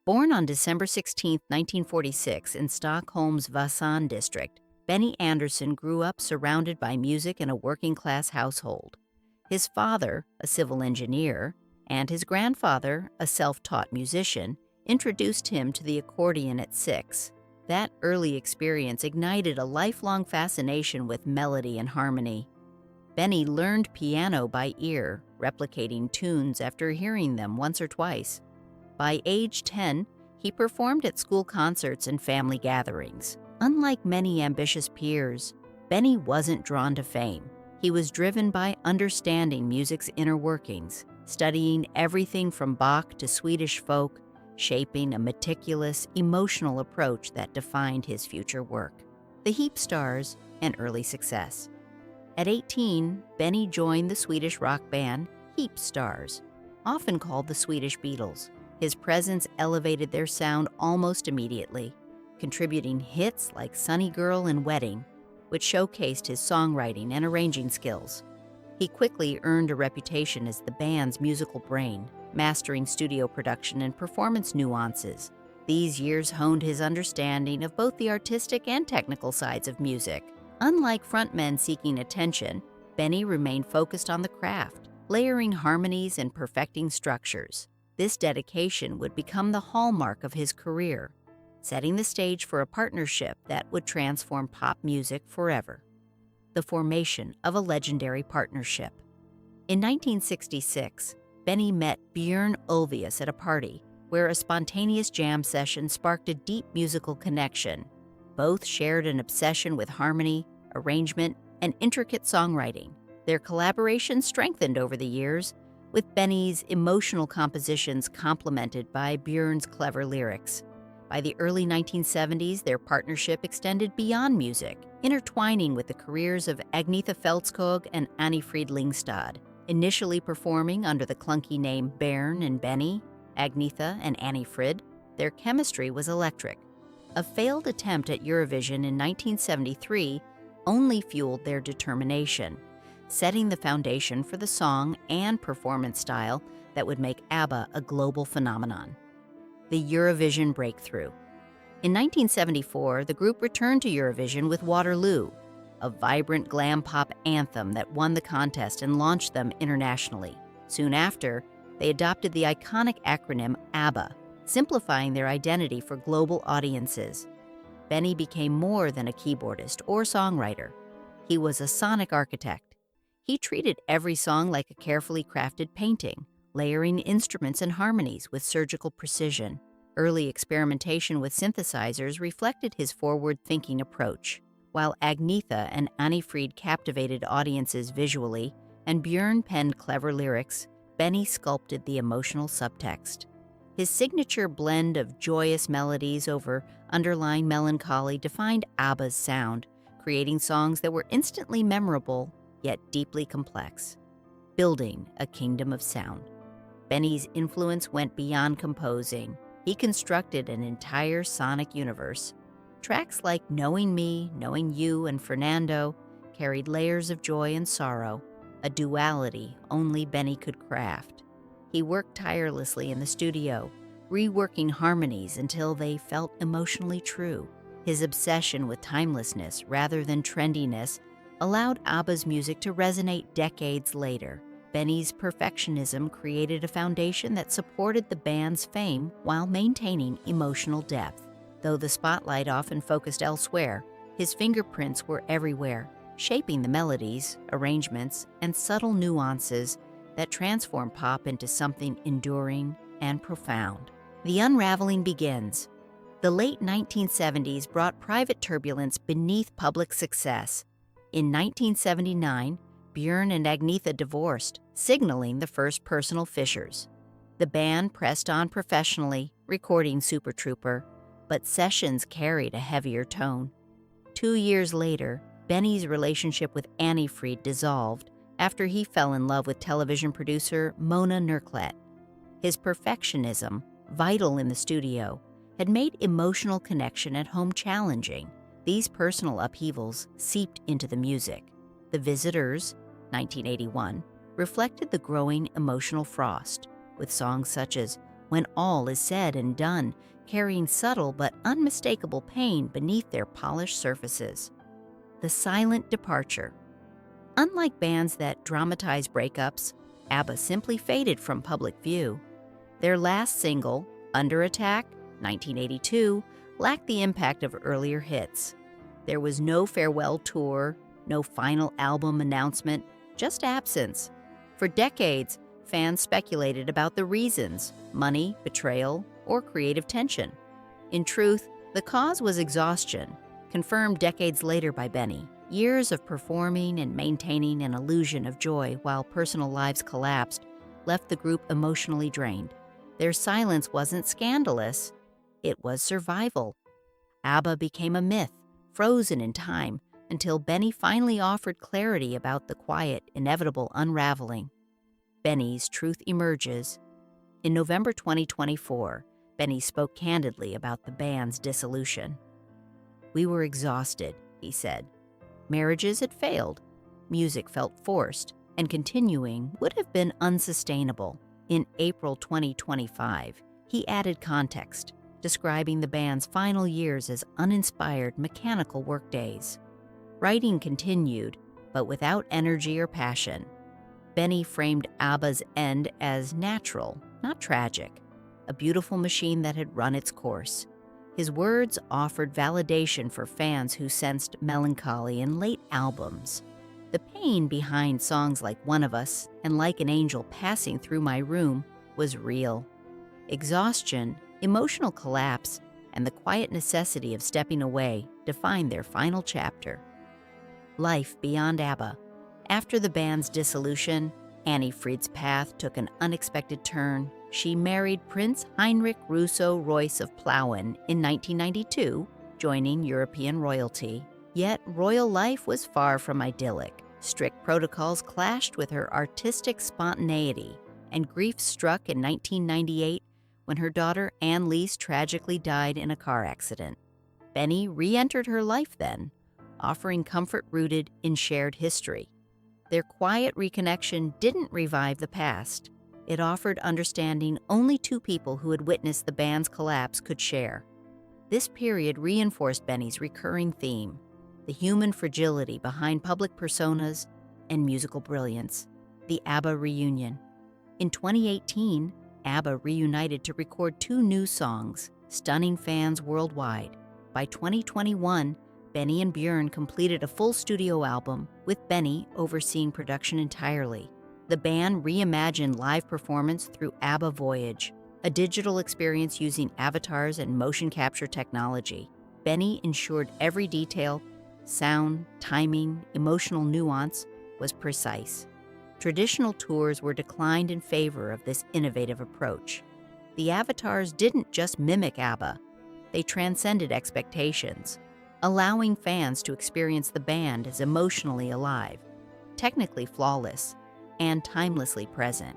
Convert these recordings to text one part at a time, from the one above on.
Born on December 16, 1946, in Stockholm's Vasan district, Benny Andersson grew up surrounded by music in a working-class household. His father, a civil engineer, and his grandfather, a self-taught musician, introduced him to the accordion at 6. That early experience ignited a lifelong fascination with melody and harmony. Benny learned piano by ear, replicating tunes after hearing them once or twice. By age 10, he performed at school concerts and family gatherings. Unlike many ambitious peers, Benny wasn't drawn to fame. He was driven by understanding music's inner workings, studying everything from Bach to Swedish folk, shaping a meticulous, emotional approach that defined his future work. The Heap Stars and early success. At 18, Benny joined the Swedish rock band Heap Stars, often called the Swedish Beatles. His presence elevated their sound almost immediately, contributing hits like Sunny Girl and Wedding, which showcased his songwriting and arranging skills. He quickly earned a reputation as the band's musical brain, mastering studio production and performance nuances. These years honed his understanding of both the artistic and technical sides of music. Unlike frontmen seeking attention, Benny remained focused on the craft, layering harmonies and perfecting structures. This dedication would become the hallmark of his career, setting the stage for a partnership that would transform pop music forever. The formation of a legendary partnership. In 1966, Benny met Björn-Agnetha at a party where a spontaneous jam session sparked a deep musical connection. Both shared an obsession with harmony, arrangement, and intricate songwriting. Their collaboration strengthened over the years, with Benny's emotional compositions complemented by Björn's clever lyrics. By the early 1970s, their partnership extended beyond music, intertwining with the careers of Agnetha Fältskog and Anni-Frid Lyngstad. Initially performing under the clunky name Björn and Benny, Agnetha and Anni-Frid, their chemistry was electric. A failed attempt at Eurovision in 1973 only fueled their determination, setting the foundation for the song and performance style that would make ABBA a global phenomenon. The Eurovision breakthrough. In 1974, the group returned to Eurovision with Waterloo, a vibrant glam pop anthem that won the contest and launched them internationally. Soon after, they adopted the iconic acronym ABBA, simplifying their identity for global audiences. Benny became more than a keyboardist or songwriter. He was a sonic architect. He treated every song like a carefully crafted painting, layering instruments and harmonies with surgical precision. Early experimentation with synthesizers reflected his forward-thinking approach. While Agnetha and Anni-Frid captivated audiences visually and Björn penned clever lyrics, Benny sculpted the emotional subtext. His signature blend of joyous melodies over underlying melancholy defined ABBA's sound, creating songs that were instantly memorable yet deeply complex. Building a kingdom of sound. Benny's influence went beyond composing. He constructed an entire sonic universe. Tracks like Knowing Me, Knowing You, and Fernando carried layers of joy and sorrow, a duality only Benny could craft. He worked tirelessly in the studio, reworking harmonies until they felt emotionally true. His obsession with timelessness rather than trendiness allowed ABBA's music to resonate decades later. Benny's perfectionism created a foundation that supported the band's fame while maintaining emotional depth. Though the spotlight often focused elsewhere, his fingerprints were everywhere, shaping the melodies, arrangements, and subtle nuances that transform pop into something enduring and profound. The unraveling begins. The late 1970s brought private turbulence beneath public success. In 1979, Björn and Agnetha divorced, signaling the first personal fissures. The band pressed on professionally, recording Super Trooper, but sessions carried a heavier tone. 2 years later, Benny's relationship with Anni-Frid dissolved after he fell in love with television producer Mona Nerklet. His perfectionism, vital in the studio, had made emotional connection at home challenging. These personal upheavals seeped into the music. The Visitors, 1981, reflected the growing emotional frost, with songs such as when all is said and done, carrying subtle but unmistakable pain beneath their polished surfaces. The silent departure. Unlike bands that dramatize breakups, ABBA simply faded from public view. Their last single, Under Attack, 1982, lacked the impact of earlier hits. There was no farewell tour, no final album announcement, just absence. For decades, fans speculated about the reasons: money, betrayal, or creative tension. In truth, the cause was exhaustion, confirmed decades later by Benny. Years of performing and maintaining an illusion of joy while personal lives collapsed left the group emotionally drained. Their silence wasn't scandalous, it was survival. ABBA became a myth, frozen in time, until Benny finally offered clarity about the quiet, inevitable unraveling. Benny's truth emerges. In November 2024, Benny spoke candidly about the band's dissolution. "We were exhausted," he said. Marriages had failed, music felt forced, and continuing would have been unsustainable. In April 2025, he added context, describing the band's final years as uninspired, mechanical workdays. Writing continued, but without energy or passion. Benny framed ABBA's end as natural, not tragic, a beautiful machine that had run its course. His words offered validation for fans who sensed melancholy in late albums. The pain behind songs like One of Us and Like an Angel Passing Through My Room was real. Exhaustion, emotional collapse, and the quiet necessity of stepping away defined their final chapter. Life beyond ABBA. After the band's dissolution, Anni-Frid's path took an unexpected turn. She married Prince Heinrich Russo Royce of Plauen in 1992, joining European royalty. Yet royal life was far from idyllic. Strict protocols clashed with her artistic spontaneity, and grief struck in 1998 when her daughter Anneliese tragically died in a car accident. Benny re-entered her life then, offering comfort rooted in shared history. Their quiet reconnection didn't revive the past. It offered understanding only two people who had witnessed the band's collapse could share. This period reinforced Benny's recurring theme: the human fragility behind public personas and musical brilliance. The ABBA reunion. In 2018, ABBA reunited to record 2 new songs, stunning fans worldwide. By 2021, Benny and Björn completed a full studio album, with Benny overseeing production entirely. The band reimagined live performance through ABBA Voyage, a digital experience using avatars and motion capture technology. Benny ensured every detail, sound, timing, emotional nuance, was precise. Traditional tours were declined in favor of this innovative approach. The avatars didn't just mimic ABBA, they transcended expectations, allowing fans to experience the band as emotionally alive, technically flawless, and timelessly present,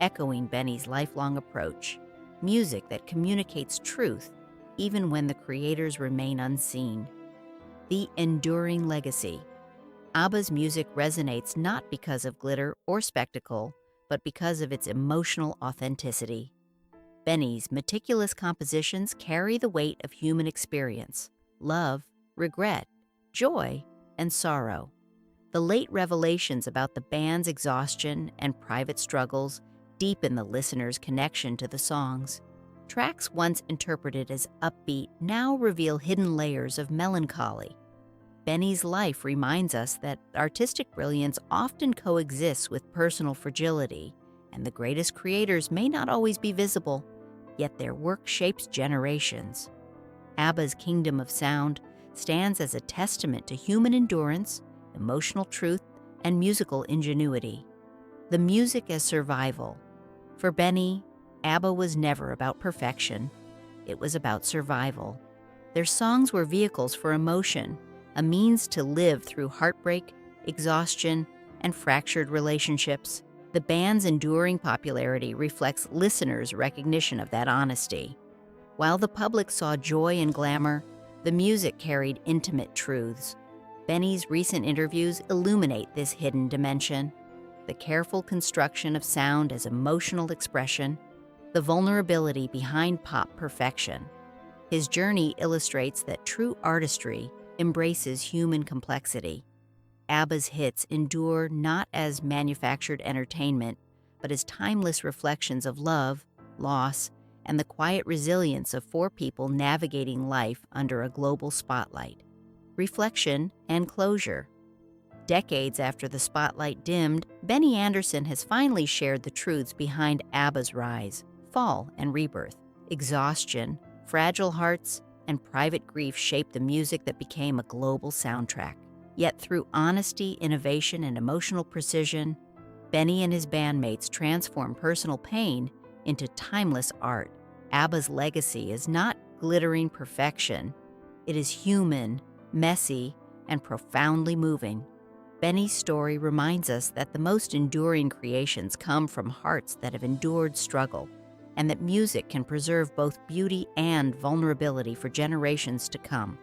echoing Benny's lifelong approach: music that communicates truth even when the creators remain unseen. The enduring legacy. ABBA's music resonates not because of glitter or spectacle, but because of its emotional authenticity. Benny's meticulous compositions carry the weight of human experience: love, regret, joy, and sorrow. The late revelations about the band's exhaustion and private struggles deepen the listener's connection to the songs. Tracks once interpreted as upbeat now reveal hidden layers of melancholy. Benny's life reminds us that artistic brilliance often coexists with personal fragility, and the greatest creators may not always be visible, yet their work shapes generations. ABBA's Kingdom of Sound stands as a testament to human endurance, emotional truth, and musical ingenuity. The music as survival. For Benny, ABBA was never about perfection. It was about survival. Their songs were vehicles for emotion, a means to live through heartbreak, exhaustion, and fractured relationships. The band's enduring popularity reflects listeners' recognition of that honesty. While the public saw joy and glamour, the music carried intimate truths. Benny's recent interviews illuminate this hidden dimension: the careful construction of sound as emotional expression, the vulnerability behind pop perfection. His journey illustrates that true artistry embraces human complexity. ABBA's hits endure not as manufactured entertainment, but as timeless reflections of love, loss, and the quiet resilience of four people navigating life under a global spotlight. Reflection and closure. Decades after the spotlight dimmed, Benny Andersson has finally shared the truths behind ABBA's rise, fall, and rebirth. Exhaustion, fragile hearts, and private grief shaped the music that became a global soundtrack. Yet through honesty, innovation, and emotional precision, Benny and his bandmates transformed personal pain into timeless art. ABBA's legacy is not glittering perfection. It is human, messy, and profoundly moving. Benny's story reminds us that the most enduring creations come from hearts that have endured struggle, and that music can preserve both beauty and vulnerability for generations to come.